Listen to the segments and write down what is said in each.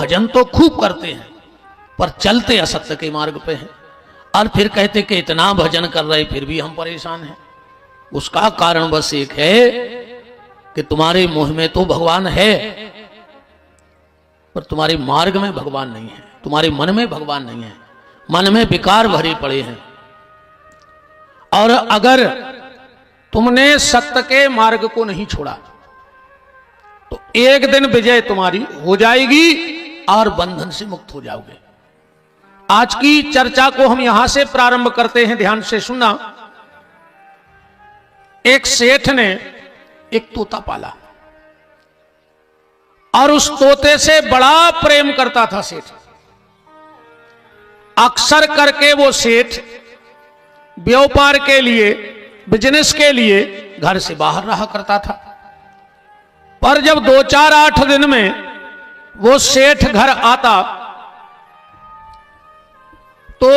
भजन तो खूब करते हैं पर चलते असत्य के मार्ग पे हैं, और फिर कहते कि इतना भजन कर रहे फिर भी हम परेशान हैं। उसका कारण बस एक है कि तुम्हारे मुंह में तो भगवान है पर तुम्हारे मार्ग में भगवान नहीं है, तुम्हारे मन में भगवान नहीं है, मन में विकार भरे पड़े हैं। और अगर तुमने सत्य के मार्ग को नहीं छोड़ा तो एक दिन विजय तुम्हारी हो जाएगी और बंधन से मुक्त हो जाओगे। आज की चर्चा को हम यहां से प्रारंभ करते हैं, ध्यान से सुनना। एक सेठ ने एक तोता पाला और उस तोते से बड़ा प्रेम करता था सेठ। अक्सर करके वो सेठ व्यापार के लिए, बिजनेस के लिए घर से बाहर रहा करता था। पर जब 2-4-8 दिन में वो सेठ घर आता तो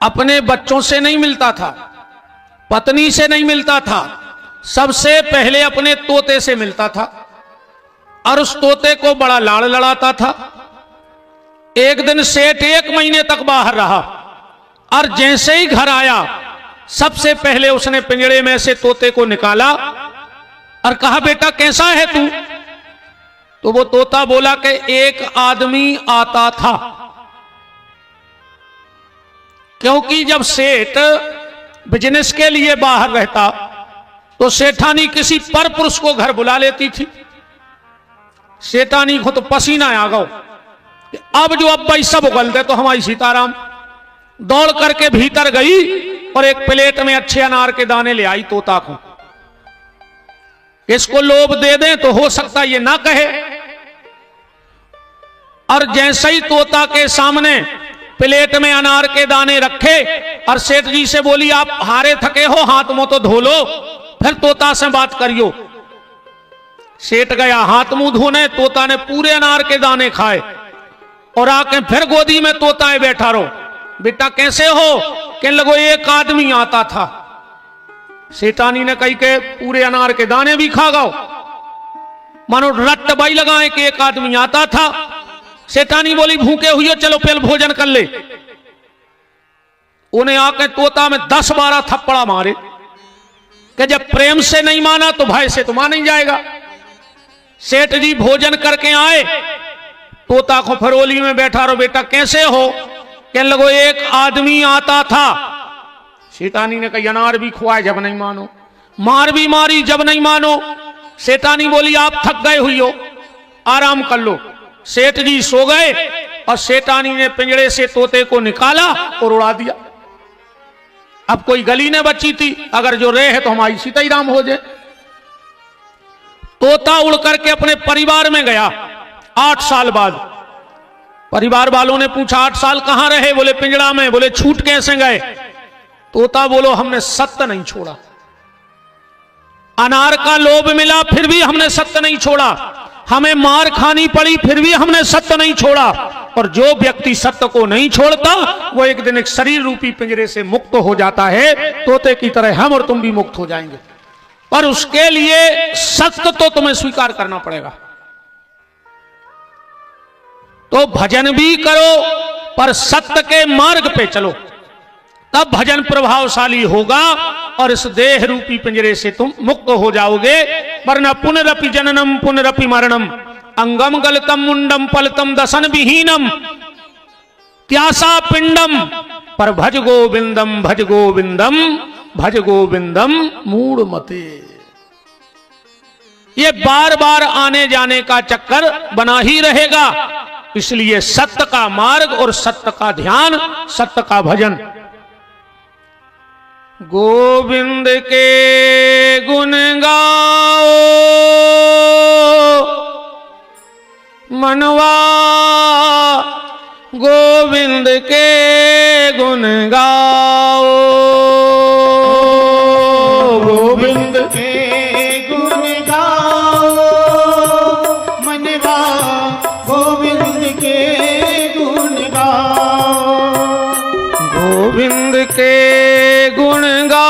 अपने बच्चों से नहीं मिलता था, पत्नी से नहीं मिलता था, सबसे पहले अपने तोते से मिलता था और उस तोते को बड़ा लाड़ लड़ाता था। एक दिन सेठ 1 महीने तक बाहर रहा और जैसे ही घर आया सबसे पहले उसने पिंजड़े में से तोते को निकाला और कहा, बेटा कैसा है तू? तो वो तोता बोला कि एक आदमी आता था। क्योंकि जब सेठ बिजनेस के लिए बाहर रहता तो सेठानी किसी पर पुरुष को घर बुला लेती थी। सेठानी को तो पसीना आ गया, अब जो अब्बाई सब उगल दे तो हमारी सीताराम दौड़ करके भीतर गई और एक प्लेट में अच्छे अनार के दाने ले आई तोता को। इसको लोभ दे दें तो हो सकता ये ना कहे। और जैसे ही तोता के सामने प्लेट में अनार के दाने रखे और सेठ जी से बोली, आप हारे थके हो, हाथ मुंह तो धो लो, फिर तोता से बात करियो। सेठ गया हाथ मुंह धोने, तोता ने पूरे अनार के दाने खाए और आके फिर गोदी में तोता बैठा रहो। बेटा कैसे हो? कहने लगो एक आदमी आता था। सेठानी ने कही के पूरे अनार के दाने भी खा गओ, मानो रट बाई लगाए कि एक आदमी आता था। सेठानी बोली, भूखे हुई हो, चलो पहले भोजन कर ले। उन्हें आके तोता में 10-12 थप्पड़ा मारे कि जब प्रेम से नहीं माना तो भय से तो मान नहीं जाएगा। सेठ जी भोजन करके आए, तोता को फरोली में बैठा रहो, बेटा कैसे हो? कहने लगो एक आदमी आता था। सेठानी ने कही अनार भी खुआए जब नहीं मानो, मार भी मारी जब नहीं मानो। सेठानी बोली, आप थक गए हुई हो, आराम कर लो। सेठ जी सो गए और सेठानी ने पिंजड़े से तोते को निकाला और उड़ा दिया। अब कोई गली ने बची थी, अगर जो रहे है तो हमारी सीता ही राम हो जाए। तोता उड़ करके अपने परिवार में गया 8 साल बाद। परिवार वालों ने पूछा 8 साल कहां रहे? बोले पिंजड़ा में। बोले छूट कैसे गए? तोता बोलो हमने सत्य नहीं छोड़ा, अनार का लोभ मिला फिर भी हमने सत्य नहीं छोड़ा, हमें मार खानी पड़ी फिर भी हमने सत्य नहीं छोड़ा। और जो व्यक्ति सत्य को नहीं छोड़ता वो एक दिन एक शरीर रूपी पिंजरे से मुक्त हो जाता है। तोते की तरह हम और तुम भी मुक्त हो जाएंगे, पर उसके लिए सत्य तो तुम्हें स्वीकार करना पड़ेगा। तो भजन भी करो पर सत्य के मार्ग पे चलो, तब भजन प्रभावशाली होगा और इस देह रूपी पिंजरे से तुम मुक्त हो जाओगे। वरना पुनरपि जननम पुनरपि मरणम, अंगम गलतम मुंडम पलतम दसन विहीनम, त्यासा पिंडम पर भज गोविंदम भज गोविंदम भज गोविंदम मूढ़ मते। ये बार बार आने जाने का चक्कर बना ही रहेगा। इसलिए सत्य का मार्ग और सत्य का ध्यान, सत्य का भजन। गोविंद के गुण गाओ मनवा, गोविंद के गुण गाओ, गोविंद के गुण गाओ मनवा, गोविंद के गुण गाओ, गोविंद के गुण गाओ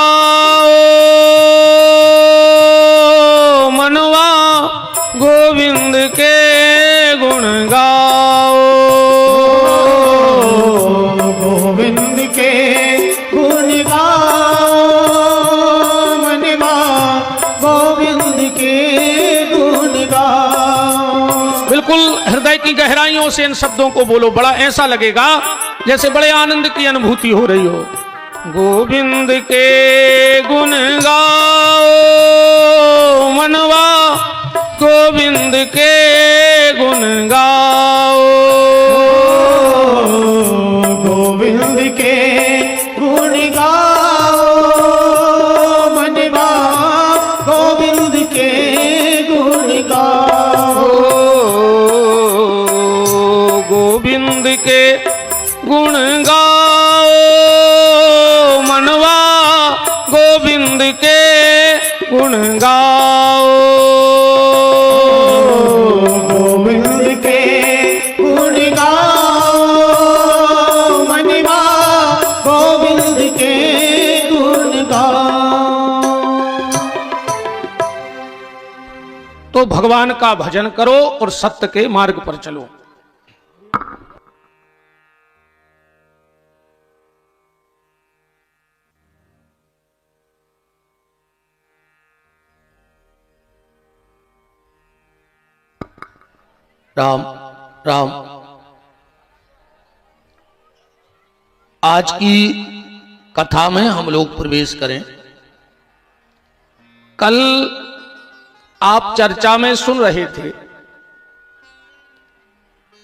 बिल्कुल हृदय की गहराइयों से इन शब्दों को बोलो, बड़ा ऐसा लगेगा जैसे बड़े आनंद की अनुभूति हो रही हो। गोविंद के गुण गाओ मनवा, गोविंद के गुण गाओ, गोविंद के गुण गाओ मनवा, गोविंद के गुण गाओ, गोविंद के गुण गाओ मनवा, गोविंद के गुण गाओ, गोविंद के गुण गाओ मनवा, गोविंद के गुण गाओ। तो भगवान का भजन करो और सत्य के मार्ग पर चलो। राम राम। आज की कथा में हम लोग प्रवेश करें। कल आप चर्चा में सुन रहे थे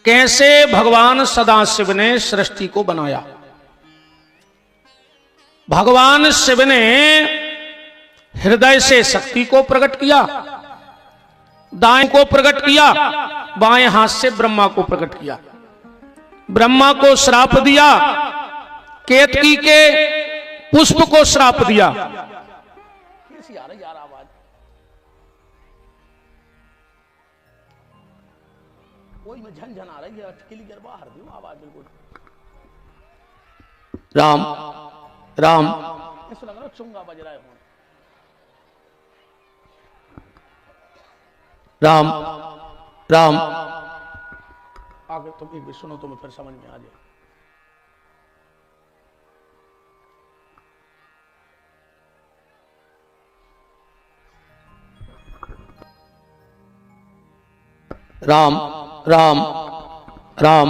कैसे भगवान सदाशिव ने सृष्टि को बनाया। भगवान शिव ने हृदय से शक्ति को प्रकट किया, दाएं को प्रकट किया, बाएं हाथ से ब्रह्मा को प्रकट किया। ब्रह्मा को श्राप दिया, केतकी के पुष्प को श्राप दिया। कैसी आ रही यार आवाज? कोई में झनझन आ रही है, क्लियर बाहर दो आवाज बिल्कुल। राम राम। ऐसा लग रहा है चुंगा बज रहा है। राम राम। आगे तुम एक भी सुनो, तुम्हें फिर समझ में आ जाए। राम राम राम।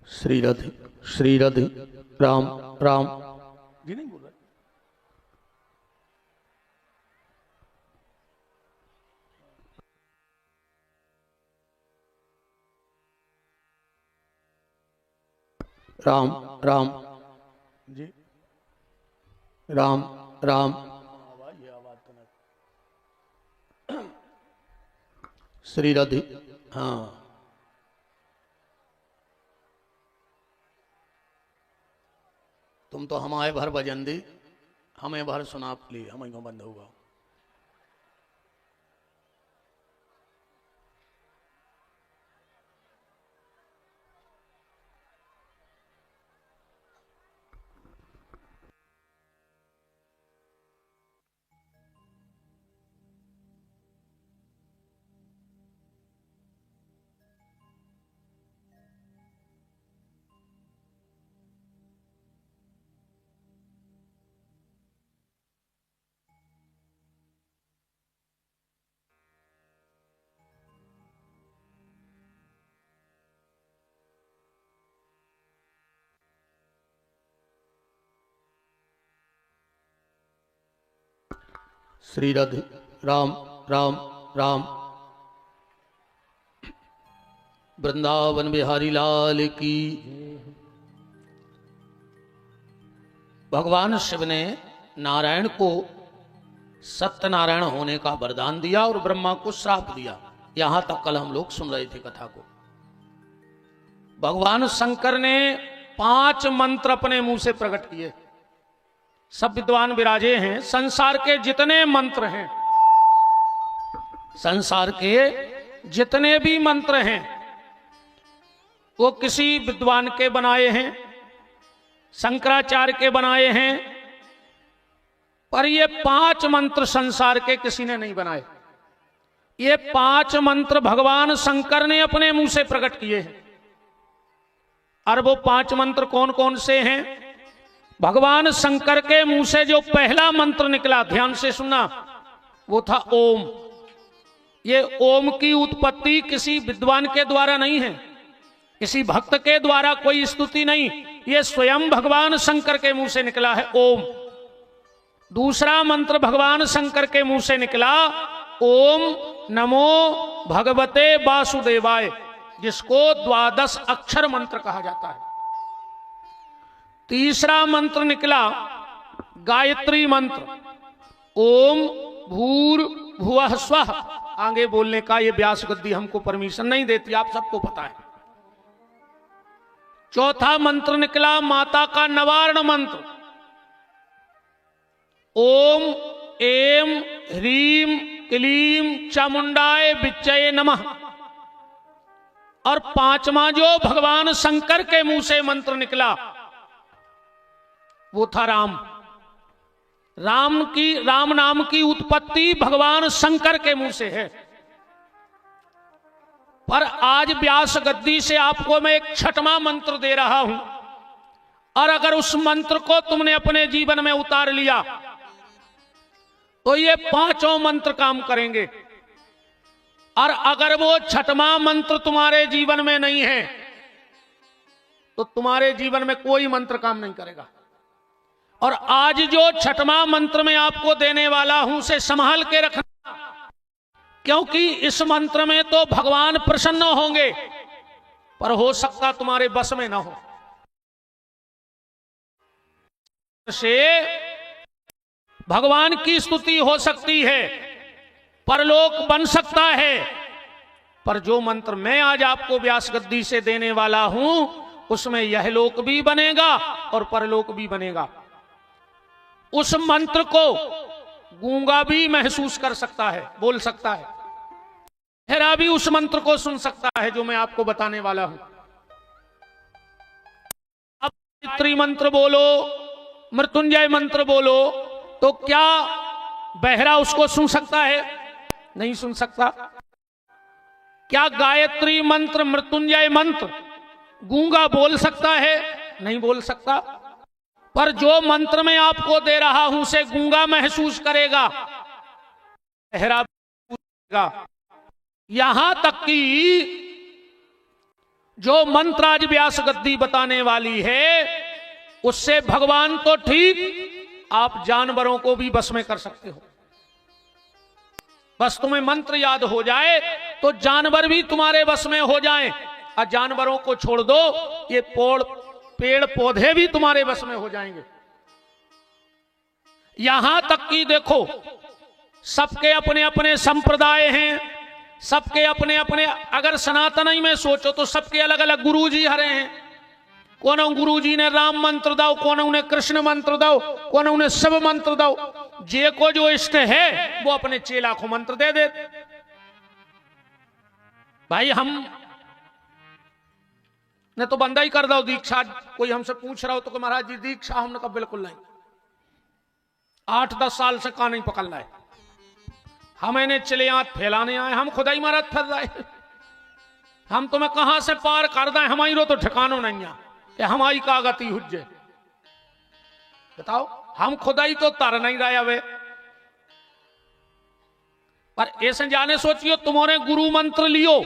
श्री राधे श्री राधे। राम राम जी नहीं बोल रहे। राम राम जी। राम राम। ये आवाज तो नहीं। श्री राधे। हाँ तुम तो हमारे भर भजन दी, हमें भर सुना ली, हमें क्यों बंद होगा। श्री राधे। राम राम राम। वृंदावन बिहारी लाल की। भगवान शिव ने नारायण को सत्यनारायण होने का वरदान दिया और ब्रह्मा को श्राप दिया। यहां तक कल हम लोग सुन रहे थे कथा को। भगवान शंकर ने 5 मंत्र अपने मुंह से प्रकट किए। सब विद्वान विराजे हैं। संसार के जितने मंत्र हैं, संसार के जितने भी मंत्र हैं, वो किसी विद्वान के बनाए हैं, शंकराचार्य के बनाए हैं, पर ये 5 मंत्र संसार के किसी ने नहीं बनाए। ये 5 मंत्र भगवान शंकर ने अपने मुंह से प्रकट किए हैं। और वो 5 मंत्र कौन कौन से हैं? भगवान शंकर के मुंह से जो पहला मंत्र निकला, ध्यान से सुना, वो था ओम। ये ओम की उत्पत्ति किसी विद्वान के द्वारा नहीं है, किसी भक्त के द्वारा कोई स्तुति नहीं, ये स्वयं भगवान शंकर के मुंह से निकला है ओम। दूसरा मंत्र भगवान शंकर के मुंह से निकला, ओम नमो भगवते वासुदेवाय, जिसको 12 अक्षर मंत्र कहा जाता है। तीसरा मंत्र निकला गायत्री मंत्र, ओम भूर भुवः स्वः। आगे बोलने का ये व्यास गद्दी हमको परमिशन नहीं देती, आप सबको पता है। चौथा मंत्र निकला माता का नवारण मंत्र, ओम एम ह्रीम क्लीम चामुंडाय विच्चये नमः। और 5वां जो भगवान शंकर के मुंह से मंत्र निकला, वो था राम। राम नाम की उत्पत्ति भगवान शंकर के मुंह से है। पर आज व्यास गद्दी से आपको मैं एक 6वां मंत्र दे रहा हूं, और अगर उस मंत्र को तुमने अपने जीवन में उतार लिया तो ये 5 मंत्र काम करेंगे। और अगर वो 6वां मंत्र तुम्हारे जीवन में नहीं है तो तुम्हारे जीवन में कोई मंत्र काम नहीं करेगा। और आज जो 6वां मंत्र मैं आपको देने वाला हूं, उसे संभाल के रखना, क्योंकि इस मंत्र में तो भगवान प्रसन्न होंगे, पर हो सकता तुम्हारे बस में ना हो। से भगवान की स्तुति हो सकती है, परलोक बन सकता है, पर जो मंत्र मैं आज आपको व्यास गद्दी से देने वाला हूं, उसमें यह लोक भी बनेगा और परलोक भी बनेगा। उस मंत्र को गूंगा भी महसूस कर सकता है, बोल सकता है, बहरा भी उस मंत्र को सुन सकता है जो मैं आपको बताने वाला हूं। अब गायत्री मंत्र बोलो, मृत्युंजय मंत्र बोलो, तो क्या बहरा उसको सुन सकता है? नहीं सुन सकता। क्या गायत्री मंत्र, मृत्युंजय मंत्र गूंगा बोल सकता है? नहीं बोल सकता। पर जो मंत्र मैं आपको दे रहा हूं, उसे गूंगा महसूस करेगा, बहरा करेगा। यहां तक कि जो मंत्र आज व्यास गद्दी बताने वाली है, उससे भगवान तो ठीक, आप जानवरों को भी बस में कर सकते हो। बस तुम्हें मंत्र याद हो जाए तो जानवर भी तुम्हारे बस में हो जाएं। और जानवरों को छोड़ दो, ये पेड़ पौधे भी तुम्हारे बस में हो जाएंगे। यहां तक कि देखो, सबके अपने अपने संप्रदाय हैं, सबके अपने अपने, अगर सनातनी में सोचो तो सबके अलग अलग गुरु जी हरे हैं। कौन गुरु जी ने राम मंत्र दो, कौन उन्हें कृष्ण मंत्र दो, कौन उन्हें शिव मंत्र दो। जे को जो इष्ट है वो अपने चेला को मंत्र दे दे। भाई हम ने तो बंदा ही कर दो दीक्षा। कोई हमसे पूछ रहा हो तो महाराज जी दीक्षा, हमने कहा बिल्कुल नहीं, 8-10 साल से कहा नहीं पकड़ना है। हम इन्हें चले हाथ फैलाने आए, हम खुदा ही महाराज फंस जाए। हम तुम्हें कहां से पार कर दें, हमारी रो तो ठिकानो नहीं है कि हमारी का गति हुज्जे। बताओ, हम खुदा ही तो तर नहीं रहे वे। पर ऐसे जाने सोचियो, तुम्हारे गुरु मंत्र लियो,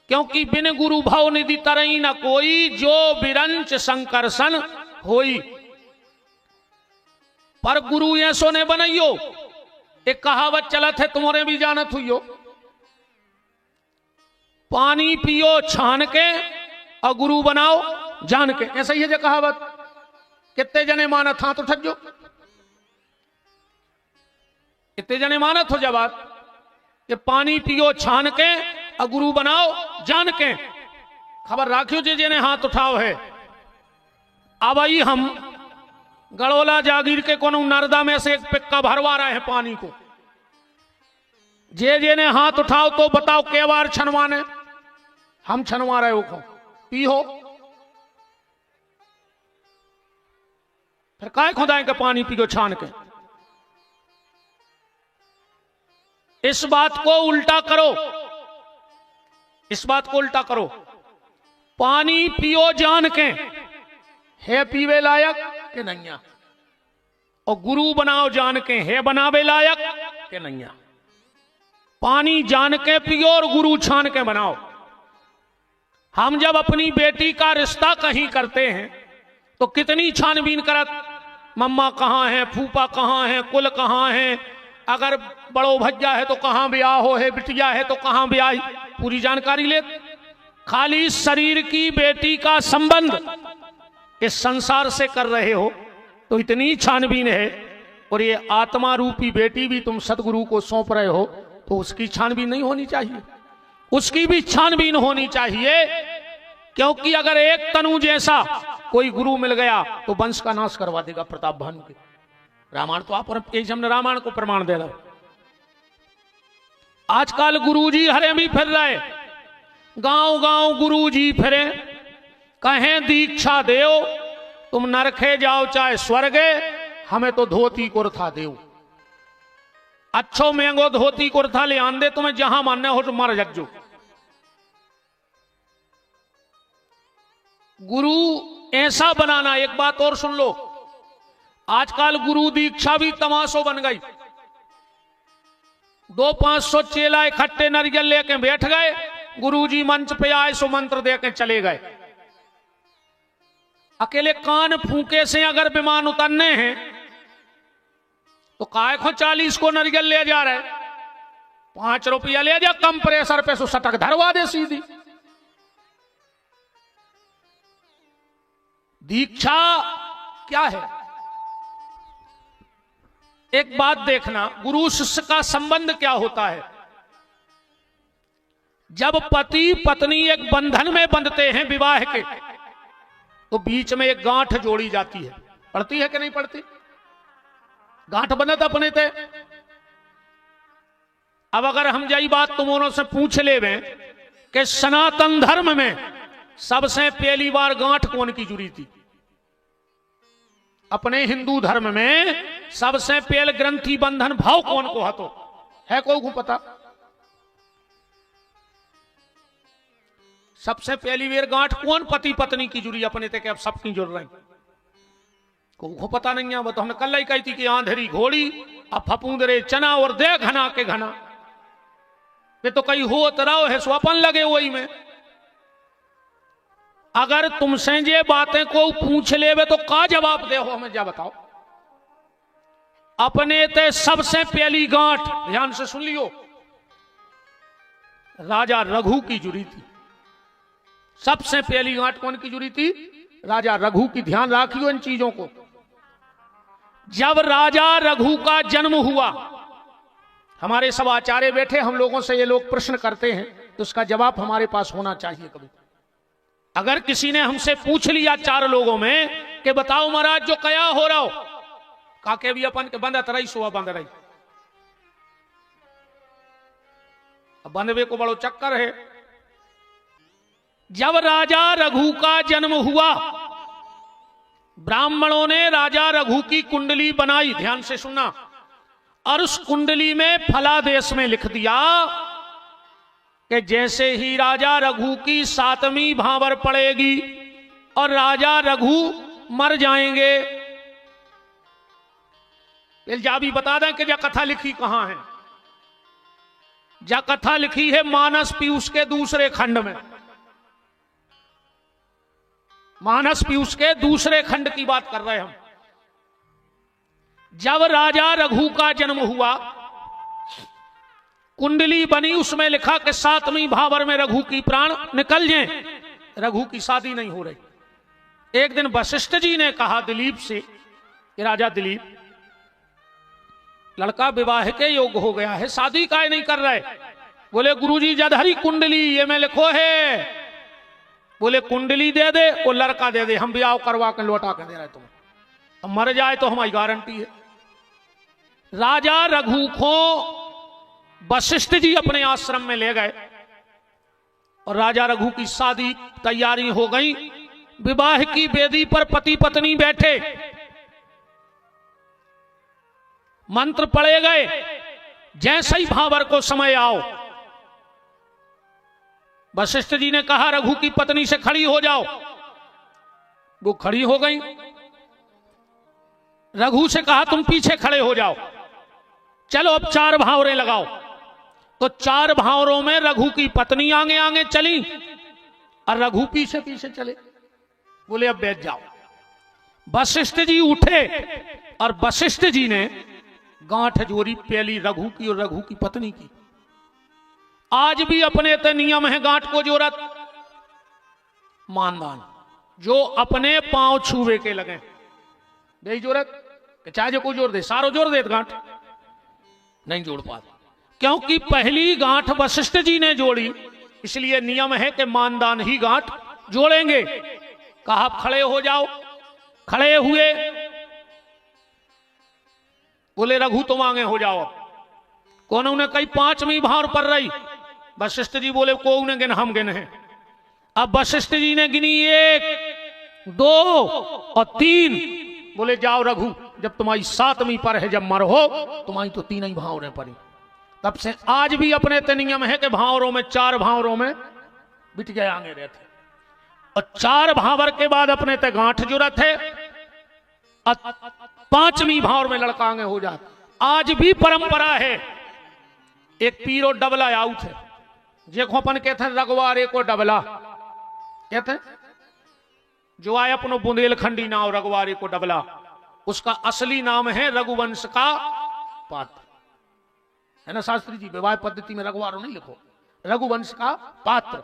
क्योंकि बिन गुरु भाव निधि तरई न कोई, जो बिरंच संकर्षण होई। पर गुरु ऐसो ने बनाइयो। एक कहावत चलत है, तुम्हारे भी जानत हुई, पानी पियो छान के और गुरु बनाओ जान के। ऐसा ही है जो कहावत। कितने जने मानत हाथ उठक जो, कितने जने मानत हो जब बात। कि पानी पियो छान के और गुरु बनाओ जान के। खबर राखियो जे ने हाथ उठाओ है। अब आई हम गड़ोला जागीर के कोनो नर्दा में से एक पिक्का भरवा रहे हैं पानी को। जे ने हाथ उठाओ तो बताओ के बार छनवाने हम छनवा रहे हो को पी हो। फिर काय खुदाएं के पानी पियो छान के। इस बात को उल्टा करो, इस बात को उल्टा करो। पानी पियो जान के है पीवे लायक के नैया, और गुरु बनाओ जान के है बनावे लायक के नैया। पानी जान के पियो और गुरु छान के बनाओ। हम जब अपनी बेटी का रिश्ता कहीं करते हैं तो कितनी छानबीन करत, मम्मा कहाँ है, फूफा कहाँ है, कुल कहाँ है, अगर बड़ो भज्जा है तो कहाँ ब्याह हो है, बिटिया है तो कहाँ ब्याह, पूरी जानकारी ले। खाली शरीर की बेटी का संबंध इस संसार से कर रहे हो तो इतनी छानबीन है, और ये आत्मा रूपी बेटी भी तुम सदगुरु को सौंप रहे हो तो उसकी छानबीन नहीं होनी चाहिए? उसकी भी छानबीन होनी चाहिए, क्योंकि अगर एक तनु जैसा कोई गुरु मिल गया तो वंश का नाश करवा देगा प्रताप भानु के। रामायण तो आप हमने रामायण को प्रमाण दे रहा। आजकल गुरुजी हरे भी फिर रहे, गांव गांव गुरुजी फिरे, कहें दीक्षा देओ, तुम नरखे जाओ चाहे स्वर्गे, हमें तो धोती कुर्ता देओ। अच्छो महंगो धोती कुर्ता ले आन दे, तुम्हें जहां मानना हो तो मर जज्जो। गुरु ऐसा बनाना। एक बात और सुन लो, आजकल गुरु दीक्षा भी तमाशो बन गई। 200-500 चेला इकट्ठे नारियल लेके बैठ गए, गुरुजी मंच पे आए सो मंत्र दे के चले गए। अकेले कान फूके से अगर विमान उतरने हैं तो काय को 40 को नारियल ले जा रहे, 5 रुपया ले जा, कम प्रेशर पे सो सटक धरवा दे सीधी। दीक्षा क्या है? एक बात देखना, गुरु शिष्य का संबंध क्या होता है। जब पति पत्नी एक बंधन में बंधते हैं विवाह के, तो बीच में एक गांठ जोड़ी जाती है। पड़ती है कि नहीं पड़ती? गांठ बनत अपने थे। अब अगर हम यही बात तुमों से पूछ ले कि सनातन धर्म में सबसे पहली बार गांठ कौन की जुड़ी थी? अपने हिंदू धर्म में सबसे पहले ग्रंथि बंधन भाव कौन को हतो है? को पता? सबसे पहली बार गांठ कौन पति पत्नी की जुड़ी अपने थे? कि अब सबकी जुड़ रही को पता नहीं है। वो तो हमने कल ही कही थी कि आंधेरी घोड़ी अब फपूंदरे चना और दे घना के घना, ये तो कहीं हो तरह है स्वपन लगे वही में। अगर तुमसे ये बातें को पूछ लेवे तो का जवाब दे हो हमें? जा बताओ। अपने ते सबसे पहली गांठ ध्यान से सुन लियो, राजा रघु की जुड़ी थी। सबसे पहली गांठ कौन की जुड़ी थी? राजा रघु की। ध्यान रखियो इन चीजों को। जब राजा रघु का जन्म हुआ, हमारे सब आचार्य बैठे, हम लोगों से ये लोग प्रश्न करते हैं तो उसका जवाब हमारे पास होना चाहिए। कभी अगर किसी ने हमसे पूछ लिया 4 लोगों में कि बताओ महाराज जो कया हो रहा हो, काके भी अपन के बंद रही सुबह बंद रही। अब बंधवे को बड़ो चक्कर है। जब राजा रघु का जन्म हुआ, ब्राह्मणों ने राजा रघु की कुंडली बनाई। ध्यान से सुनना। और उस कुंडली में फलादेश में लिख दिया कि जैसे ही राजा रघु की 7वीं भावर पड़ेगी और राजा रघु मर जाएंगे। जा भी बता दें कि जा कथा लिखी कहां है। जा कथा लिखी है मानस पीयूष के दूसरे खंड में। मानस पीयूष के दूसरे खंड की बात कर रहे हम। जब राजा रघु का जन्म हुआ, कुंडली बनी, उसमें लिखा कि 7वीं भावर में रघु की प्राण निकल जाए। रघु की शादी नहीं हो रही। एक दिन वशिष्ठ जी ने कहा दिलीप से कि राजा दिलीप, लड़का विवाह के योग्य हो गया है, शादी काहे नहीं कर रहे? बोले गुरुजी जधरी कुंडली ये में लिखो है। बोले कुंडली दे दे, वो लड़का दे दे, हम ब्याह करवा के लौटा के दे रहे तुम्हें, अब मर जाए तो हमारी गारंटी है। राजा रघु को वशिष्ठ जी अपने आश्रम में ले गए और राजा रघु की शादी तैयारी हो गई। विवाह की वेदी पर पति पत्नी बैठे, मंत्र पढ़े गए। जैसे ही भावर को समय आओ, वशिष्ठ जी ने कहा रघु की पत्नी से खड़ी हो जाओ। वो खड़ी हो गई। रघु से कहा तुम पीछे खड़े हो जाओ, चलो अब 4 भावरें लगाओ। तो 4 भावरों में रघु की पत्नी आगे आगे चली और रघु पीछे पीछे चले। बोले अब बैठ जाओ। वशिष्ठ जी उठे और वशिष्ठ जी ने गांठ जोड़ी पहली रघु की और रघु की पत्नी की। आज भी अपने ते नियम है गांठ को जोरत मानदान, जो अपने पांव छुवे के लगे दे जोरत, चाहे जो को जोर दे, सारो जोर दे गांठ नहीं जोड़ पाते, क्योंकि पहली गांठ वशिष्ठ जी ने जोड़ी, इसलिए नियम है कि मानदान ही गांठ जोड़ेंगे। कहा खड़े हो जाओ। खड़े हुए। बोले रघु तुम आगे हो जाओ। कौन उन्हें कई 5वीं भावर पर रही। वशिष्ठ जी बोले को उन्हें गिन, हम गिन हैं। अब वशिष्ठ जी ने गिनी 1 2 और 3। बोले जाओ रघु, जब तुम्हारी 7वीं पर है, जब मर हो तुम्हारी तो 3 ही भावरें पड़ी। तब से आज भी अपने ते नियम है कि भावरों में 4 भावरों में बिट गए आगे रहते, और 4 भावर के बाद अपने ते गांठ जुरत है, और 5वीं भावर में लड़का आगे हो जाता। आज भी परंपरा है। एक पीरो डबला आउट है, जेको अपन कहते हैं रघुवारे को डबला कहते हैं, जो आए अपनो बुंदेलखंडी नाम रघुवारे को डबला, उसका असली नाम है रघुवंश का पात्र, है ना शास्त्री जी? विवाह पद्धति में रघुवारो नहीं लिखो, रघुवंश का पात्र।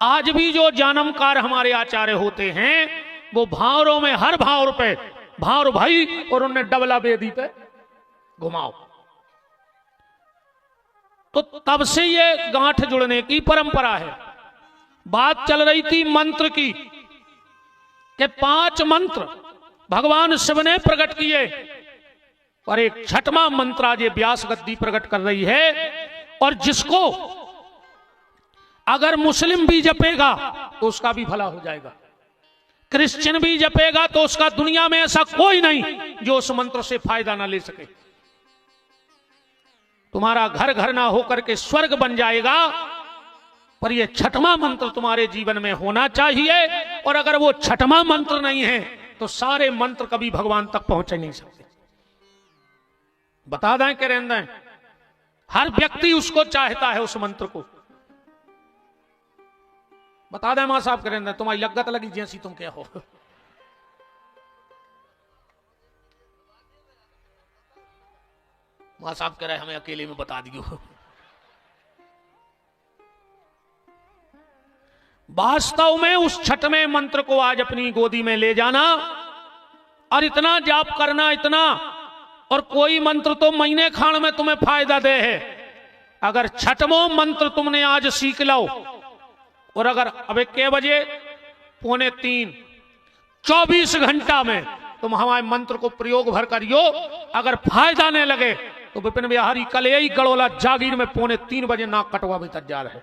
आज भी जो जानमकार हमारे आचार्य होते हैं, वो भावरों में हर भावर पे भावर भाई और उन्हें डबला बेदी पे घुमाओ। तो तब से ये गांठ जुड़ने की परंपरा है। बात चल रही थी मंत्र की, कि 5 मंत्र भगवान शिव ने प्रकट किए, और एक 6वां मंत्र आज ये व्यास गद्दी प्रकट कर रही है, और जिसको अगर मुस्लिम भी जपेगा तो उसका भी भला हो जाएगा, क्रिश्चियन भी जपेगा तो उसका दुनिया में ऐसा कोई नहीं जो उस मंत्र से फायदा ना ले सके। तुम्हारा घर घर ना होकर के स्वर्ग बन जाएगा, पर यह 6वां मंत्र तुम्हारे जीवन में होना चाहिए। और अगर वो 6वां मंत्र नहीं है तो सारे मंत्र कभी भगवान तक पहुंच नहीं सकते। बता दें कि रहने दें, हर व्यक्ति उसको चाहता है, उस मंत्र को। बता दें मां साहब के रहने दें, तुम्हारी लगत लगी जैसी तुम क्या हो। मां साहब कह रहे हमें अकेले में बता दियो। वास्तव में उस 6वें मंत्र को आज अपनी गोदी में ले जाना और इतना जाप करना, इतना, और कोई मंत्र तो महीने खान में तुम्हें फायदा दे है। अगर 6वां मंत्र तुमने आज सीख लो, और अगर अब के बजे 2:45 24 घंटा में तुम हमारे मंत्र को प्रयोग भर करियो, अगर फायदा नहीं लगे तो विपिन बिहारी कल यही गड़ोला जागीर में 2:45 बजे नाक कटवा भी तैयार है।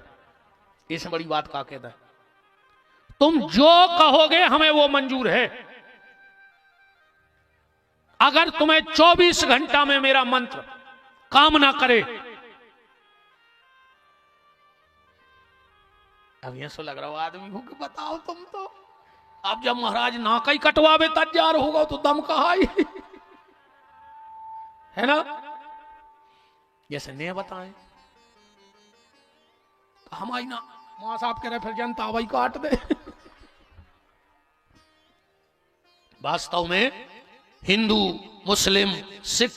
इस बड़ी बात का कहता है, तुम जो कहोगे हमें वो मंजूर है। अगर तुम्हें 24 घंटा में मेरा मंत्र काम ना करे, अब ये सो लग रहा हो आदमी हो कि बताओ तुम तो, अब जब महाराज नाक ही कटवावे तैयार होगा तो दम कहा ही है ना? जैसे नहीं बताएं हम आई ना, मां साहब कह रहे फिर जनता वही काट दे। वास्तव में हिंदू, मुस्लिम, सिख,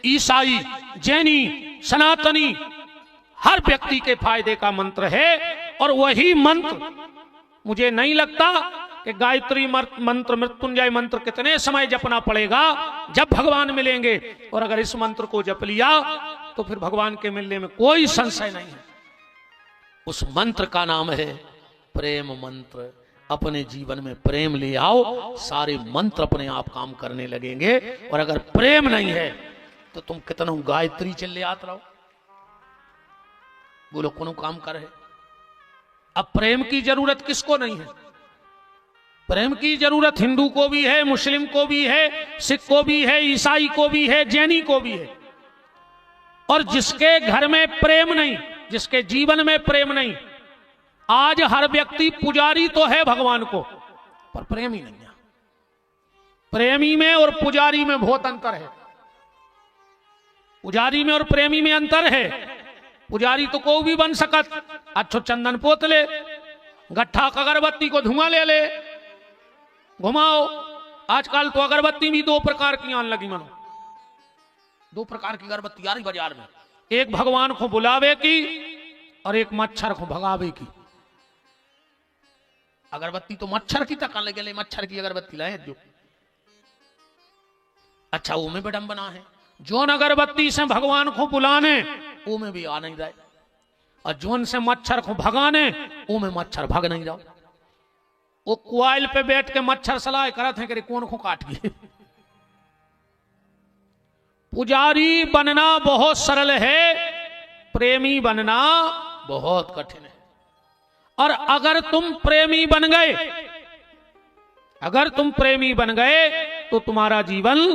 ईसाई, जैनी, सनातनी, हर व्यक्ति के फायदे का मंत्र है। और वही मंत्र मुझे नहीं लगता कि गायत्री मंत्र, मृत्युंजय मंत्र कितने समय जपना पड़ेगा, जब भगवान मिलेंगे। और अगर इस मंत्र को जप लिया तो फिर भगवान के मिलने में कोई संशय नहीं है। उस मंत्र का नाम है प्रेम मंत्र। अपने जीवन में प्रेम ले आओ, सारे मंत्र अपने आप काम करने लगेंगे। और अगर प्रेम नहीं है तो तुम कितना गायत्री चिल्ले आते रहो, बोलो कोनो काम कर है। अब प्रेम की जरूरत किसको नहीं है? प्रेम की जरूरत हिंदू को भी है, मुस्लिम को भी है, सिख को भी है, ईसाई को भी है, जैनी को भी है। और जिसके घर में प्रेम नहीं, जिसके जीवन में प्रेम नहीं, आज हर व्यक्ति पुजारी तो है भगवान को, पर प्रेमी नहीं है। प्रेमी में और पुजारी में बहुत अंतर है। पुजारी में और प्रेमी में अंतर है। पुजारी तो कोई भी बन सकत, अच्छो चंदन पोतले, गट्ठा अगरबत्ती को धुआं ले ले, घुमाओ। आजकल तो अगरबत्ती भी दो प्रकार की आने लगी, मानो दो प्रकार की अगरबत्ती आ रही बाजार में, एक भगवान को बुलावे की और एक मच्छर को भगावे की। अगरबत्ती तो मच्छर की तक लगे ले, मच्छर की अगरबत्ती लाए जो। अच्छा वो में विडंबना है, जोन अगरबत्ती से भगवान को बुलाने वो में भी आ नहीं जाए, और जोन से मच्छर को भगाने वो में मच्छर भग नहीं जाओ। वो क्वाइल पे बैठ के मच्छर सलाह करते हैं कि कौन को काट गए। पुजारी बनना बहुत सरल है, प्रेमी बनना बहुत कठिन है। और अगर तुम प्रेमी बन गए, अगर तुम प्रेमी बन गए तो तुम्हारा जीवन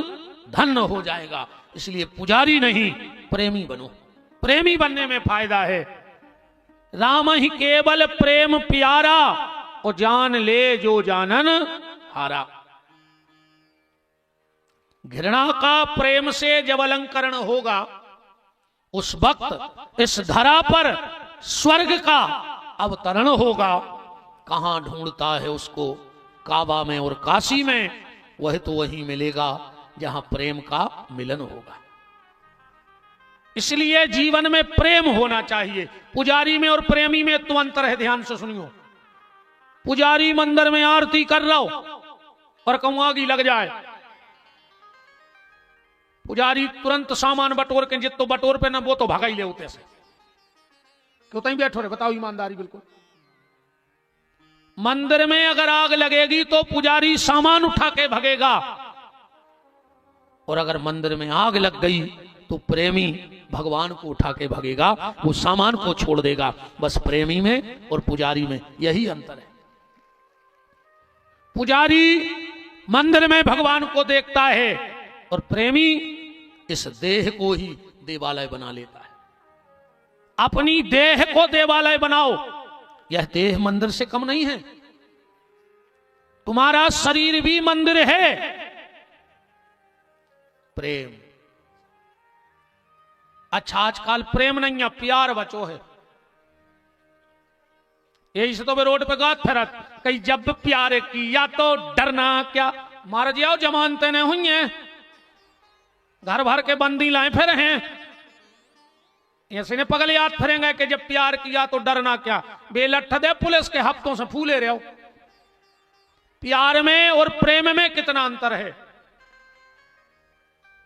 धन्य हो जाएगा। इसलिए पुजारी नहीं, प्रेमी बनो। प्रेमी बनने में फायदा है। राम ही केवल प्रेम प्यारा, और जान ले जो जानन हारा। घृणा का प्रेम से जब अलंकरण होगा, उस वक्त इस धरा पर स्वर्ग का अवतरण होगा। कहां ढूंढता है उसको, काबा में और काशी में, वह तो वहीं मिलेगा जहां प्रेम का मिलन होगा। इसलिए जीवन में प्रेम होना चाहिए। पुजारी में और प्रेमी में तो अंतर है, ध्यान से सुनियो। पुजारी मंदिर में आरती कर रहा हो और कहूं आगी लग जाए, पुजारी तुरंत सामान बटोर के, जितो बटोर पे ना वो तो भागा ही ले उते से, क्यों तहीं बैठो रे, बताओ ईमानदारी बिल्कुल। मंदिर में अगर आग लगेगी तो पुजारी सामान उठा के भगेगा, और अगर मंदिर में आग लग गई तो प्रेमी भगवान को उठा के भगेगा, वो सामान को छोड़ देगा। बस प्रेमी में और पुजारी में यही अंतर है। पुजारी मंदिर में भगवान को देखता है और प्रेमी इस देह को ही देवालय बना लेता है। अपनी देह को देवालय बनाओ। यह देह मंदिर से कम नहीं है, तुम्हारा शरीर भी मंदिर है। प्रेम, अच्छा आजकल प्रेम नहीं है, प्यार बचो है। यही से तो वे रोड पे गात फिरत, कहीं जब प्यार किया तो डरना क्या, मार जाओ जमानते ने हुई हैं, घर भर के बंदी लाए फिर हैं। ऐसे ने पगले याद फिरेंगे कि जब प्यार किया तो डरना क्या। बेलठ दे पुलिस के हफ्तों से फूले रहे हो। प्यार में और प्रेम में कितना अंतर है।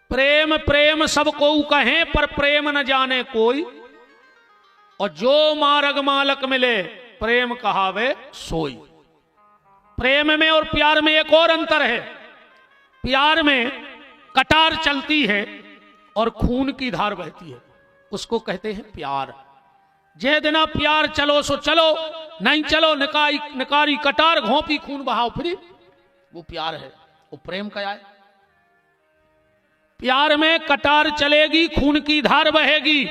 प्रेम प्रेम सबको कहें, पर प्रेम न जाने कोई, और जो मार्ग मालक मिले प्रेम कहावे सोई। प्रेम में और प्यार में एक और अंतर है। प्यार में कटार चलती है और खून की धार बहती है, उसको कहते हैं प्यार। जे दिना प्यार चलो सो चलो, नहीं चलो निकारी कटार घोंपी खून बहाओ फिर, वो प्यार है। वो प्रेम क्या है? प्यार में कटार चलेगी, खून की धार बहेगी,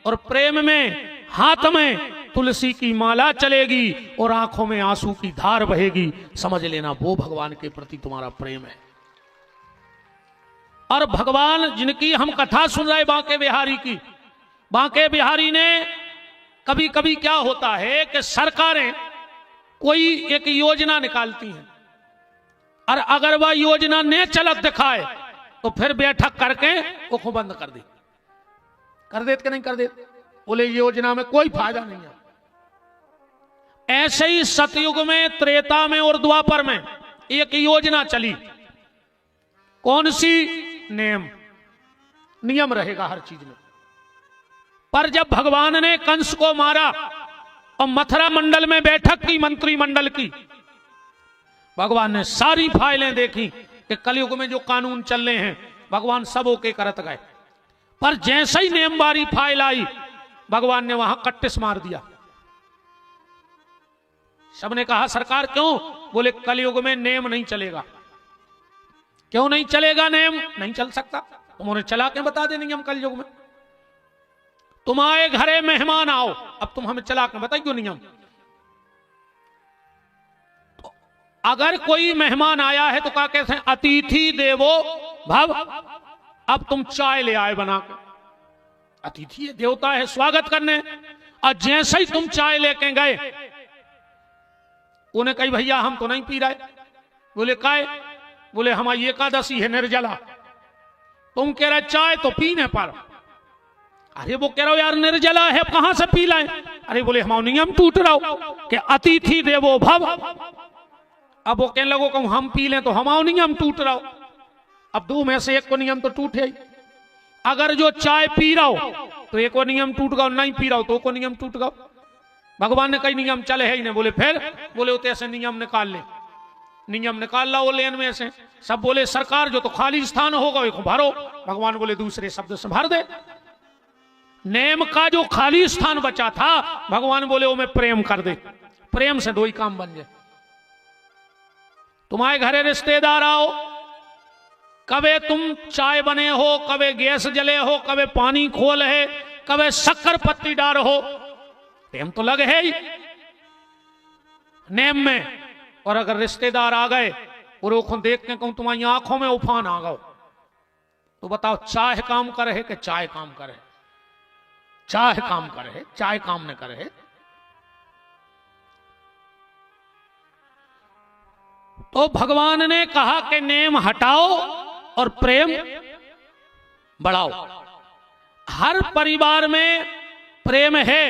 और प्रेम में हाथ में तुलसी की माला चलेगी और आंखों में आंसू की धार बहेगी। समझ लेना वो भगवान के प्रति तुम्हारा प्रेम है। और भगवान जिनकी हम कथा सुन रहे बांके बिहारी की, बांके बिहारी ने कभी कभी क्या होता है कि सरकारें कोई एक योजना निकालती हैं, और अगर वह योजना ने चलत दिखाए तो फिर बैठक करके वो बंद कर दे, कर देते कि नहीं कर देते, बोले योजना में कोई फायदा नहीं है। ऐसे ही सतयुग में, त्रेता में और द्वापर में एक योजना चली। कौन सी? नियम रहेगा हर चीज में। पर जब भगवान ने कंस को मारा और मथुरा मंडल में बैठक की, मंत्रिमंडल की, भगवान ने सारी फाइलें देखी कि कलयुग में जो कानून चल रहे हैं भगवान सब ओके करत गए। पर जैसे ही नेम वाली फाइल आई भगवान ने वहां कट्टिस मार दिया। सबने कहा सरकार क्यों? बोले कलयुग में नेम नहीं चलेगा। क्यों नहीं चलेगा? नेम नहीं चल सकता। उन्होंने चला के बता दे नियम कलयुग में। तुम आए घरे मेहमान आओ, अब तुम हमें चला के बताइए नियम। तो अगर कोई मेहमान आया है तो क्या कहते हैं? अतिथि देवो भव। अब तुम चाय ले आए बना के, अतिथि है, देवता है, स्वागत करने। और जैसे ही तुम चाय लेके गए उन्हें कही भैया हम तो नहीं पी रहे। बोले काय? बोले हमारी एकादशी है निर्जला। तुम कह रहे चाय तो पीने पर। अरे वो कह रहे हो यार निर्जला है, कहां से पी लाए? अरे बोले हमारा नियम टूट रहा हो कि अतिथि देवो भव। अब वो कहने लगो कहूं हम पी लें तो हमारा नियम टूट रहा हो। अब दो में से एक को नियम तो टूटे ही। अगर जो चाय पी रहा हो तो एक को नियम टूट गया, नहीं पी रहा हो तो को नियम टूट गया। भगवान ने कई नियम चले है ही नहीं। बोले फिर? बोले उतने ऐसे नियम निकाल ले। नियम निकाल ला वो लेन में से। सब बोले सरकार जो तो खाली स्थान होगा एक भरो। भगवान बोले दूसरे शब्द से भर दे। नेम का जो खाली स्थान बचा था भगवान बोले वो में प्रेम कर दे। प्रेम से दो ही काम बन जाए। तुम्हारे घरे रिश्तेदार आओ, कबे तुम चाय बने हो, कबे गैस जले हो, कबे पानी खोल है, कबे शक्कर पत्ती डार हो, प्रेम तो लगे है ही नेम में। और अगर रिश्तेदार आ गए और वो देख के कहूं तुम्हारी आंखों में उफान आ गओ तो बताओ चाय काम करे है कि चाय काम करे? चाय काम करे है, चाय काम न करे है। तो भगवान ने कहा कि नेम हटाओ और प्रेम बढ़ाओ। हर परिवार में प्रेम है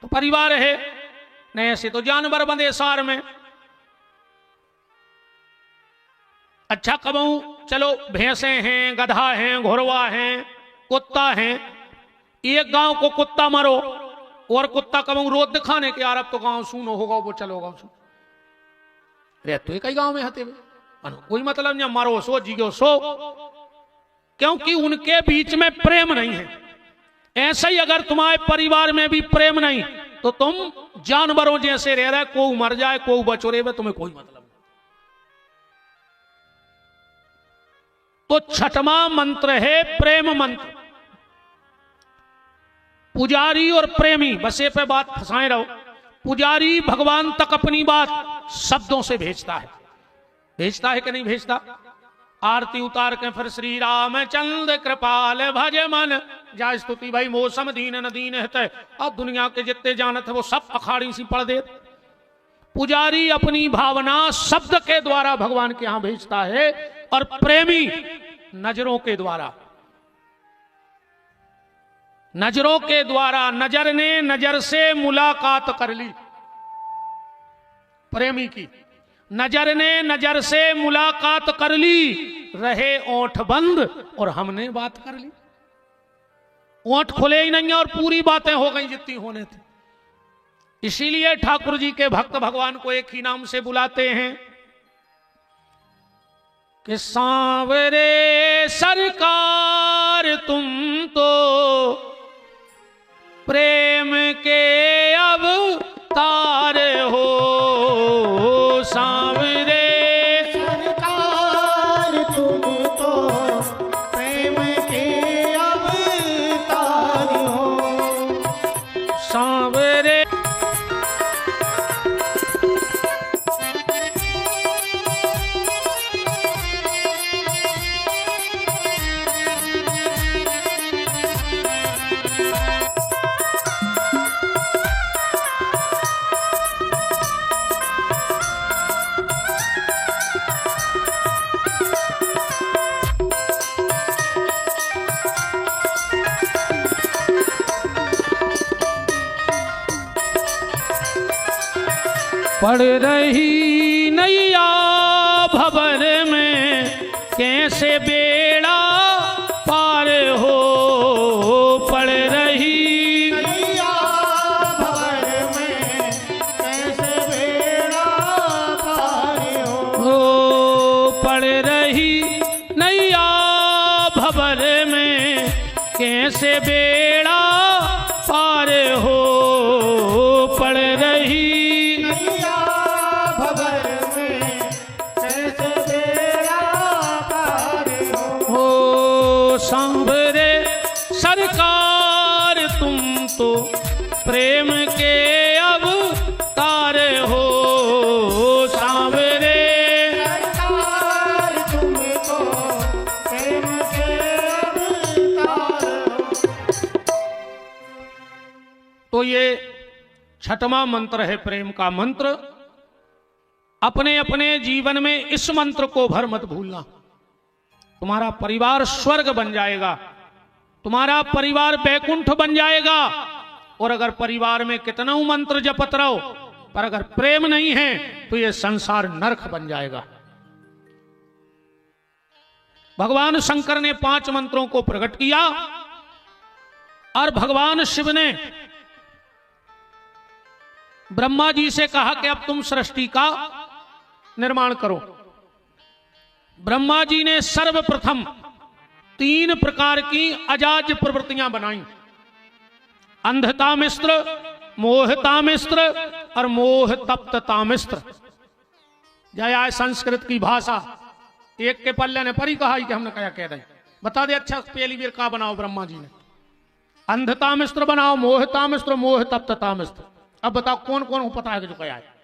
तो परिवार है, नहीं ऐसे तो जानवर बंधे सार में। अच्छा कबहू चलो भैंसे हैं, गधा हैं, घोरवा हैं, कुत्ता हैं। एक गांव को कुत्ता मरो और कुत्ता कबहू रोज दिखाने के यार अब तो गांव सुनो होगा वो चलोगा रहते कई गांव में हते कोई मतलब नहीं, मरो सो जियो सो, क्योंकि उनके बीच में प्रेम नहीं है। ऐसा ही अगर तुम्हारे परिवार में भी प्रेम नहीं तो तुम जानवरों जैसे रह रहे, को मर जाए को बचो रहे, तुम्हें कोई मतलब नहीं। तो छठवां मंत्र है प्रेम मंत्र। पुजारी और प्रेमी बस ये पे बात फंसाए रहो। पुजारी भगवान तक अपनी बात शब्दों से भेजता है कि नहीं भेजता? आरती उतार के फिर श्री रामचंद्र कृपाल भज मन जा स्तुति भाई मौसम दीन न दीन है। अब दुनिया के जितने जानत है वो सब अखाड़ी सी पढ़ दे। पुजारी अपनी भावना शब्द के द्वारा भगवान के यहां भेजता है और प्रेमी नजरों के द्वारा। नजरों के द्वारा, नजर ने नजर से मुलाकात कर ली प्रेमी की, नजर ने नजर से मुलाकात कर ली, रहे ओंठ बंद और हमने बात कर ली। ओंठ खुले ही नहीं और पूरी बातें हो गई जितनी होने थी। इसीलिए ठाकुर जी के भक्त भगवान को एक ही नाम से बुलाते हैं कि सांवरे सरकार तुम तो प्रेम के अवतार हो। सांवरे सरकार तुम तो प्रेम के अवतार हो। सांवरे पड़ रही नैया भंवर में कैसे बेड़ा पार हो, पड़ रही नैया भंवर में कैसे बेड़ा पार हो, पड़ रही नैया भंवर में कैसे बेड़ा पार हो, पड़ रही नैया भंवर में कैसे बेड़ा पार हो। सांभरे सरकार तुम तो प्रेम के अवतार हो, सांभरे सरकार तुमको प्रेम के अवतार हो। तो ये छठवां मंत्र है प्रेम का मंत्र। अपने अपने जीवन में इस मंत्र को भर मत भूलना। तुम्हारा परिवार स्वर्ग बन जाएगा, तुम्हारा परिवार बैकुंठ बन जाएगा। और अगर परिवार में कितना मंत्र जपत रहो, पर अगर प्रेम नहीं है तो ये संसार नरक बन जाएगा। भगवान शंकर ने 5 मंत्रों को प्रकट किया और भगवान शिव ने ब्रह्मा जी से कहा कि अब तुम सृष्टि का निर्माण करो। ब्रह्मा जी ने सर्वप्रथम 3 प्रकार की अजाज प्रवृत्तियां बनाई। अंधतामिस्त्र, मोहतामिस्त्र और मोह तप्ततामिस्त्र। जय आए संस्कृत की भाषा। एक के पल्ले ने परी कहा कि हमने क्या कह रहे, बता दे अच्छा पहली बार का बनाओ ब्रह्मा जी ने। अंधतामिस्त्र बनाओ, मोहतामिस्त्र, मोह तप्ततामिस्त्र। अब बताओ कौन कौन को पता है कि जो क्या है?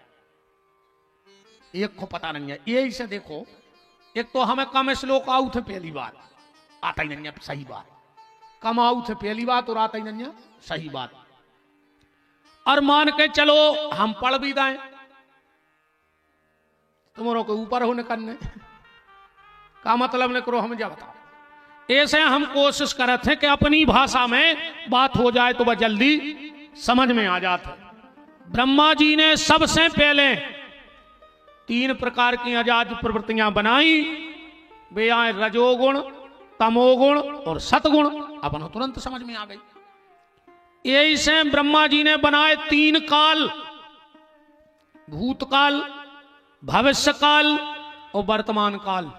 एक को पता नहीं है। यही से देखो, एक तो हमें कम श्लोक आऊ थे पहली बार, आता ही नहीं है सही बात। कम आऊ थे पहली बात और आता ही नहीं है सही बात। और मान के चलो हम पढ़ भी दें, तुम्हारों के ऊपर होने करने का मतलब नहीं करो, हमें जा बताओ। ऐसे हम कोशिश करते हैं कि अपनी भाषा में बात हो जाए तो वह जल्दी समझ में आ जाता। ब्रह्मा जी ने सबसे पहले 3 प्रकार की अजाज प्रवृत्तियां बनाई। वे आए रजोगुण, तमोगुण और सतगुण। अपन तुरंत समझ में आ गई। यही से ब्रह्मा जी ने बनाए 3 काल, भूतकाल, भविष्यकाल और वर्तमान काल।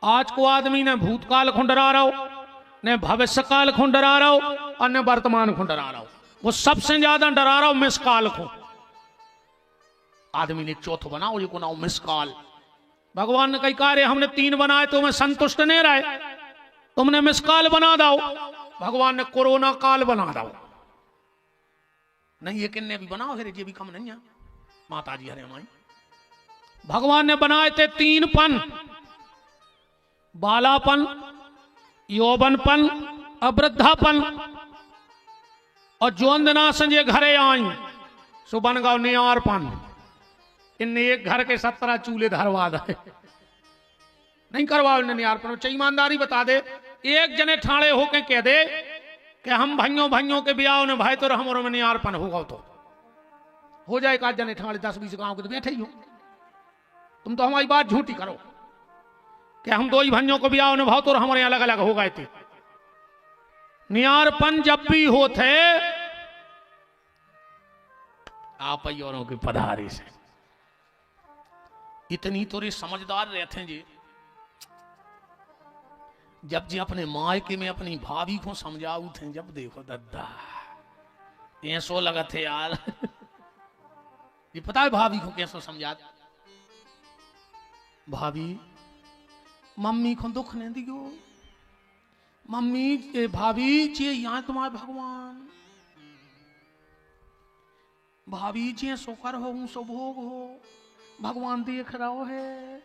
आज को आदमी ने भूतकाल को डरा रहा हो, ने भविष्यकाल को डरा रहा हो और ने वर्तमान को डरा रहा हो। वो सबसे ज्यादा डरा रहा हो मिसकाल को। आदमी ने एक चौथा बनाओ, ये को नाम मिसकाल। भगवान ने कई कार्य हमने 3 बनाए तो मैं संतुष्ट नहीं रहे, तुमने मिसकाल बना दो। भगवान ने कोरोना काल बना दो। नहीं ये किन्ने भी बनाओ, फिर ये भी कम नहीं है। माता जी हरे माई। भगवान ने बनाए थे 3 पन, बालापन, यौवनपन और वृद्धापन। और जोंदना संजय घरे आई सो बन गौ नियारपन। इनने एक घर के 17 चूल्हे धरवा दे, नहीं करवाओ इन्हें नियारपन। चाहिए ईमानदारी बता दे, एक जने ठाणे होके कह दे कि हम भाइयों के ब्याह ने भाई तो हम और में नियारपन होगा तो हो जाए। का जने ठाणे 10-20 गांव के तो बैठे ही हो। तुम तो हमारी बात झूठी करो कि हम 2 ही भाइयों को ब्याह ने भाव तो हमारे अलग अलग हो गए थे। नियारपन जब भी होते आप ही औरों की पधारी से। इतनी तो समझदार रहते हैं जी। जब जी अपने मायके में अपनी भाभी को समझाऊ थे, जब देखो दद्दा ऐसो लगा थे यार। ये पता है भाभी को कैसे समझा? भाभी मम्मी को दुख नहीं दियो, मम्मी भाभी चे यहाँ तुम्हारे भगवान, भाभी चे सोकर हो सो भोग हो, भगवान देख रहा है।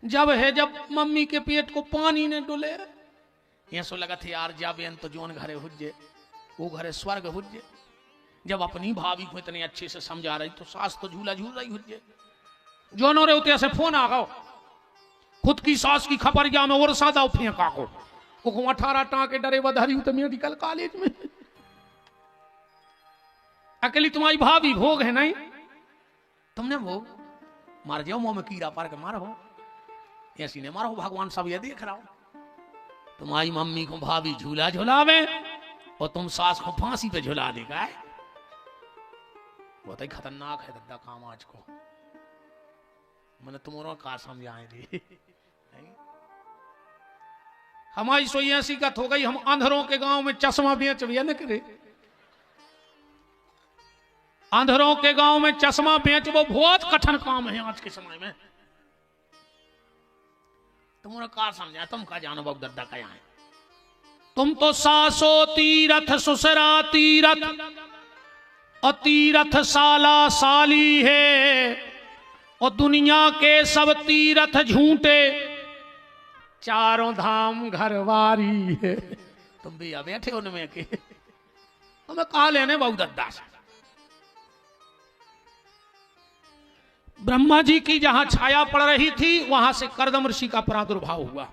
जब मम्मी के पेट को पानी ने डुले, ये सो लगा थे यार जब तो जोन घरे हुज्जे वो घरे स्वर्ग हुज्जे। जब अपनी भाभी को इतने अच्छे से समझा रही तो सास तो झूला झूल रही हुज्जे। जोनो रे उते से फोन आ गो, खुद की सास की खबर जा में और सादा फेंका को 18 टाँके डरे बधारी तो मेडिकल कॉलेज में। अकेली तुम्हारी भाभी भोग है नहीं, तुमने वो मार जाओ मुंह में कीड़ा पार के मारो, ऐसी ने मारो, भगवान सब ये देख रहा हो। तुम्हारी मम्मी को भाभी झूला झूलावे और तुम सास को फांसी पे झूला देगा। बहुत ही खतरनाक है दद्दा काम आज को। मैंने तुम्हारा कार समझाए दी। हमारी सोई ऐसी कथ हो गई, हम अंधरों के गांव में चश्मा बेच भी न करे। अंधरों के गांव में चश्मा बेच वो बहुत कठिन काम है आज के समय में। तुम्हारा कार समझा, तुम का जानो बाबू दद्दा का यहाँ है। तुम तो सासो तीरथ सुसरा तीरथ और तीरथ साला साली है, और दुनिया के सब तीरथ झूठे, चारों धाम घरवारी है। तुम भी अब बैठे उनमें के तुम्हें कहा लेने बाबू दद्दा से। ब्रह्मा जी की जहां छाया पड़ रही थी वहां से कर्दम ऋषि का प्रादुर्भाव हुआ।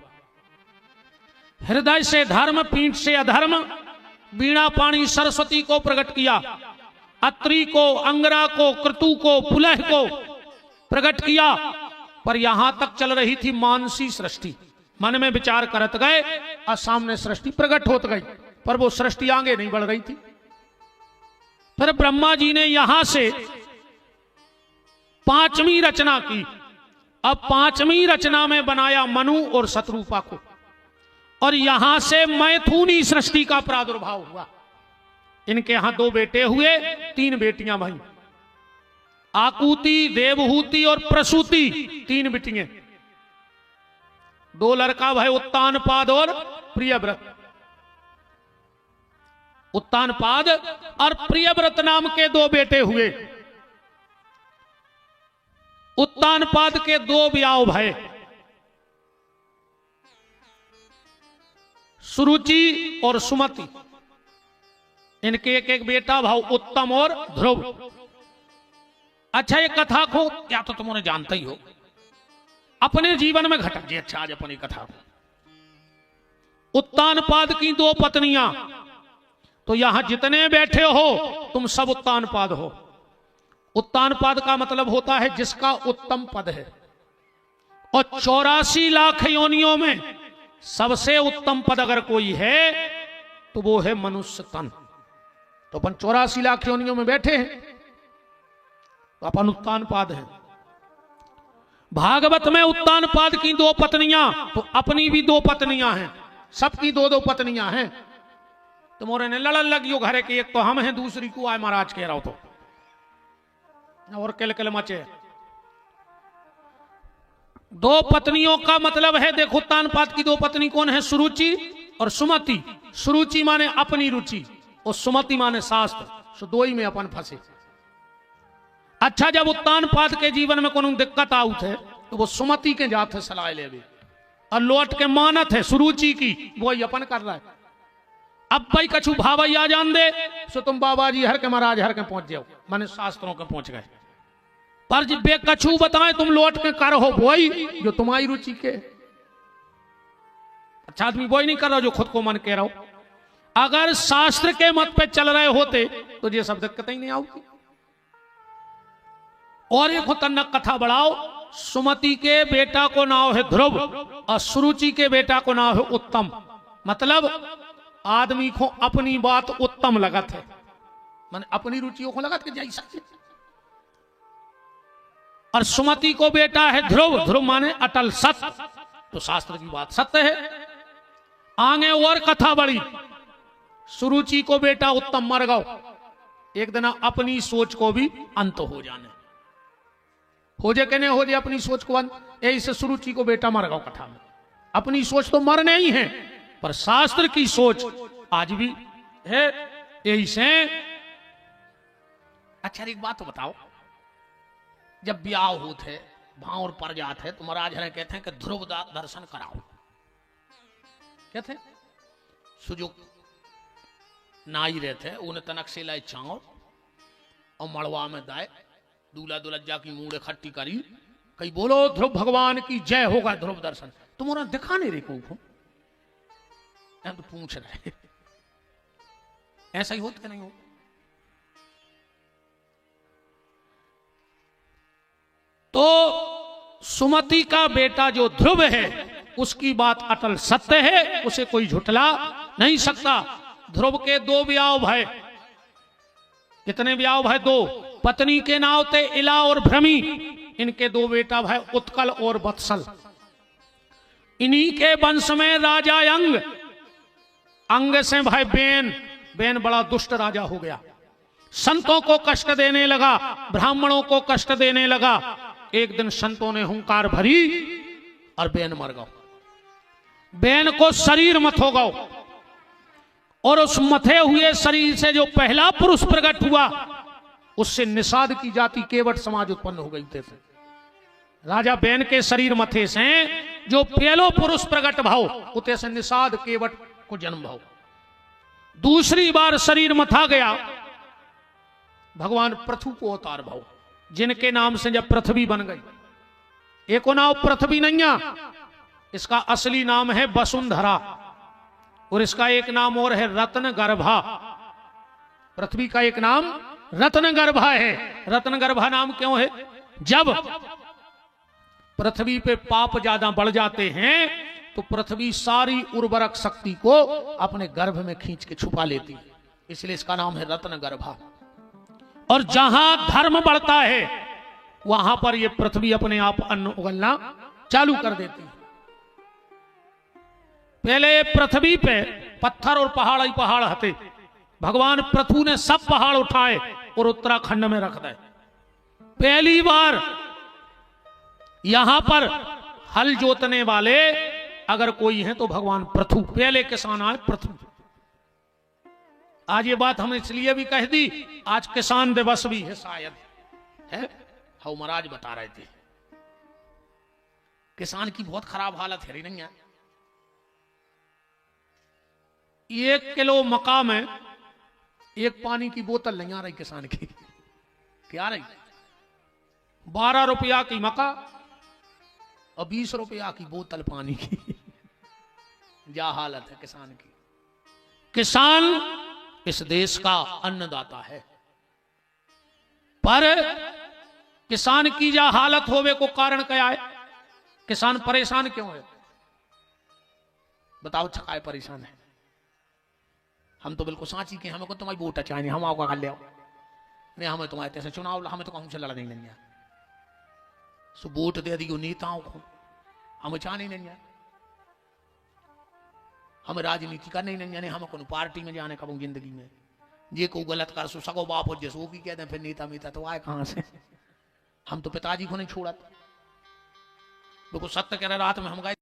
हृदय से धर्म, पीठ से अधर्म, बीणा पाणी सरस्वती को प्रकट किया, अत्रि को, अंगरा को, क्रतु को, पुलह को प्रकट किया। पर यहां तक चल रही थी मानसी सृष्टि। मन में विचार करत गए और सामने सृष्टि प्रकट होत गई, पर वो सृष्टि आगे नहीं बढ़ रही थी। फिर ब्रह्मा जी ने यहां से पांचवी रचना की। अब पांचवी रचना में बनाया मनु और शत्रुपा को, और यहां से मैथुनी सृष्टि का प्रादुर्भाव हुआ। इनके यहां 2 बेटे हुए, 3 बेटियां भई, आकुति, देवहूति और प्रसूति, 3 बेटियां। 2 लड़का भाई उत्तानपाद और प्रियव्रत। उत्तानपाद और प्रियव्रत नाम के 2 बेटे हुए। उत्तानपाद के 2 ब्याह भय, सुरुचि और सुमति। इनके एक एक बेटा भाव उत्तम और ध्रुव। अच्छा, ये कथा को क्या तो तुमने जानते ही हो, अपने जीवन में घटा जी। अच्छा, आज अपनी कथा को, उत्तानपाद की 2 पत्नियां। तो यहां जितने बैठे हो तुम सब उत्तानपाद हो। उत्तानपाद का मतलब होता है जिसका उत्तम पद है, और 84 लाख योनियों में सबसे उत्तम पद अगर कोई है तो वो है मनुष्य तन। तो अपन 84 लाख योनियों में बैठे हैं तो अपन उत्तानपाद हैं। भागवत में उत्तानपाद की 2 पत्नियां, तो अपनी भी 2 पत्नियां हैं, सबकी 2-2 पत्नियां हैं। तुम्हारे ने लड़न लगी हो घरे की, एक तो हम हैं, दूसरी को आए महाराज कह रहा हो तो, और किल मचे। 2 पत्नियों का मतलब है, देखो उत्तानपाद की 2 पत्नी कौन है? सुरुचि और सुमति। सुरुचि माने अपनी रुचि और सुमति माने शास्त्र। सो 2 ही में अपन फंसे। अच्छा, जब उत्तानपाद के जीवन में कोई दिक्कत आउत है तो वो सुमति के जात है सलाह ले भी, और लौट के मानत है सुरुचि की, वो ही अपन कर रहा है। अब भाई कछु भावई आ जान दे सो तुम बाबा जी हर के महाराज हर के पहुंच जाओ, माने शास्त्रों के पहुंच गए। पर जब बे कछु बताए तुम लौट के कर हो वही जो तुम्हारी रुचि के। अच्छा आदमी वही नहीं कर रहा जो खुद को मन कह रहा हो। अगर शास्त्र के मत पे चल रहे होते तो ये सब दिक्कत ही नहीं आती। और एक खतरनाक कथा बढ़ाओ, सुमति के बेटा को नाम है ध्रुव और सुरुचि के बेटा को नाम है उत्तम। मतलब आदमी को अपनी बात उत्तम लगत है, माने अपनी रुचियों को लगत के जैसा। और सुमति को बेटा है ध्रुव, ध्रुव माने अटल सत्य, तो शास्त्र की बात सत्य है। आगे और कथा बड़ी, सुरुचि को बेटा उत्तम मर गओ, एक दिन अपनी सोच को भी अंत हो जाने हो जे कहने हो जे अपनी सोच को अंत, यही से सुरुचि को बेटा मर गओ कथा में। अपनी सोच तो मरने ही है, पर शास्त्र की सोच आज भी है, यही से। अच्छा एक बात तो बताओ, जब ब्याह होते भावर पर जाते है तो महाराज हरे कहते हैं कि ध्रुव दर्शन कराओ। कहते हैं सुजुक नाई रहते हैं, उन्हें तनक से लाई चाओ और मड़वा में दाए दूल्हा दुल्हज्जा की मूड इकट्ठी करी, कहीं बोलो ध्रुव भगवान की जय, होगा ध्रुव दर्शन। तुम्हारा दिखा नहीं रे को तो पूछ रहे ऐसा ही होता नहीं हो। तो सुमति का बेटा जो ध्रुव है उसकी बात अटल सत्य है, उसे कोई झुठला नहीं सकता। ध्रुव के 2 ब्याह भय। कितने ब्याह भय? 2। पत्नी के नाव थे इला और भ्रमी, इनके 2 बेटा भय उत्कल और वत्सल। इन्हीं के वंश में राजा अंग से भाई बेन बड़ा दुष्ट राजा हो गया, संतों को कष्ट देने लगा, ब्राह्मणों को कष्ट देने लगा। एक दिन संतों ने हुंकार भरी और बेन मर गया। बेन को शरीर मत हो गया और उस मथे हुए शरीर से जो पहला पुरुष प्रकट हुआ उससे निषाद की जाति केवट समाज उत्पन्न हो गई थे। राजा बेन के शरीर मथे से जो पहलो पुरुष प्रकट भाव उते से निषाद केवट को जन्म भाव। दूसरी बार शरीर मथा गया भगवान पृथु को अवतार भाव, जिनके नाम से जब पृथ्वी बन गई। एको नाम पृथ्वी नैया, इसका असली नाम है वसुंधरा और इसका एक नाम और है रत्न गर्भा। पृथ्वी का एक नाम रत्न गर्भा है। रत्न गर्भा नाम क्यों है? जब पृथ्वी पे पाप ज्यादा बढ़ जाते हैं तो पृथ्वी सारी उर्वरक शक्ति को अपने गर्भ में खींच के छुपा लेती है, इसलिए इसका नाम है रत्न गर्भा। और जहां धर्म बढ़ता है वहां पर यह पृथ्वी अपने आप अन्न उगलना चालू कर देती है। पहले पृथ्वी पे पत्थर और पहाड़ ही पहाड़ हते, भगवान पृथु ने सब पहाड़ उठाए और उत्तराखंड में रख दे। पहली बार यहां पर हल जोतने वाले अगर कोई है तो भगवान पृथु, पहले किसान आए पृथु। आज ये बात हमने इसलिए भी कह दी, आज किसान दिवस भी है शायद, है हम महाराज बता रहे थे किसान की बहुत खराब हालत है। नहीं है 1 किलो मक्का में 1 पानी की बोतल नहीं आ रही किसान की। क्या रही? 12 रुपया की मक्का और 20 रुपया की बोतल पानी की। क्या हालत है किसान की। किसान इस देश का अन्नदाता है, पर किसान की जा हालत होवे को कारण क्या है? किसान परेशान क्यों है? बताओ छकाए परेशान है। हम तो बिल्कुल सांची के, हमें को तुम्हारी वोट चाहिए, हम आपका कर ले नहीं, हमें तुम्हारे तैसे चुनाव हमें तो कहूं से लड़ नहीं लेंगे। सो वोट दे दी नेताओं को, हमें चाहने नहीं है। हमें राजनीति का नहीं जाने, हमें को पार्टी में जाने का जिंदगी में ये को गलत कर सो सगो बाप हो जैसे वो भी कहते हैं फिर नेता मीता तो आए कहां से। हम तो पिताजी को नहीं छोड़ा, बिल्कुल सत्य कह रहे। रात में हम गए